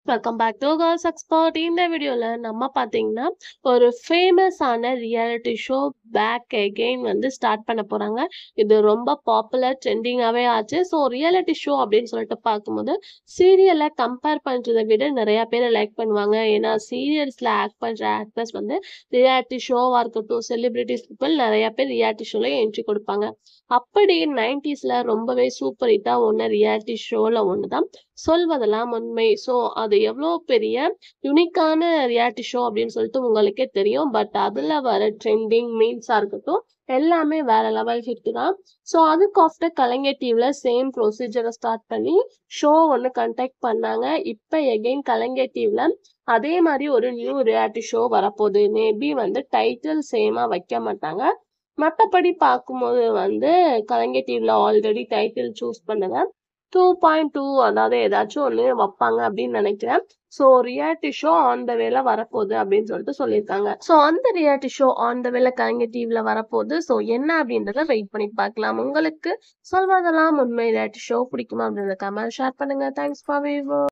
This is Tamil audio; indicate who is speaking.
Speaker 1: Welcome back to girls expert. இந்த வீடியோல நம்ம பாத்தீங்கன்னா ஒரு ஃபேமஸான ரியாலிட்டி ஷோ பேக் அகெயின் வந்து ஸ்டார்ட் பண்ண போறாங்க. இது ரொம்ப பாப்புலர் ட்ரெண்டிங்காவே ஆச்சு. ஸோ ரியாலிட்டி ஷோ அப்படின்னு சொல்லிட்டு பார்க்கும்போது சீரியலை கம்பேர் பண்றதை விட நிறைய பேர் லைக் பண்ணுவாங்க. ஏன்னா சீரியல்ஸ்ல ஆக்ட் பண்ற ஆக்டர்ஸ் வந்து ரியாலிட்டி ஷோவா இருக்கட்டும், செலிபிரிட்டிஸ் பீப்புள் நிறைய பேர் ரியாலிட்டி ஷோல என்ட்ரி கொடுப்பாங்க. அப்படி 90ஸ்ல ரொம்பவே சூப்பர் ஹிட்டா ஒன்று ரியாலிட்டி ஷோல ஒண்ணுதான் சொல்வதெல்லாம் உண்மை. ஸோ அது எவ்வளோ பெரிய யுனிக்கான ரியாலிட்டி ஷோ அப்படின்னு சொல்லிட்டு உங்களுக்கே தெரியும். பட் அதில் வர ட்ரெண்டிங் மீம்ஸாக இருக்கட்டும் எல்லாமே வேற லெவல் ஹிட் தான். ஸோ அதுக்கு ஆஃப்டர் கலைஞர் டிவியில் சேம் ப்ரொசீஜரை ஸ்டார்ட் பண்ணி ஷோ ஒன்று கண்டக்ட் பண்ணாங்க. இப்போ எகெயின் கலைஞர் டிவியில் அதே மாதிரி ஒரு நியூ ரியாலிட்டி ஷோ வரப்போகுது. மேபி வந்து டைட்டில் சேமாக வைக்க மாட்டாங்க. மற்றபடி பார்க்கும்போது வந்து கலைஞர் டிவியில் ஆல்ரெடி டைட்டில் சூஸ் பண்ணுங்க 2.2 அதாவது ஏதாச்சும் ஒன்று வைப்பாங்க அப்படின்னு நினைக்கிறேன். So reality show on the வேல வரப்போகுது அப்படின்னு சொல்லிட்டு சொல்லியிருக்காங்க. ஸோ அந்த ரியாலிட்டி ஷோ ஆன் த வேல கலைஞர் டிவியில் வரப்போகுது. ஸோ என்ன அப்படின்றத வெயிட் பண்ணி பார்க்கலாம். உங்களுக்கு சொல்வதெல்லாம் உண்மை ரியாலிட்டி ஷோ பிடிக்குமா அப்படின்றத கமெண்ட் ஷேர் பண்ணுங்க. Thanks for view.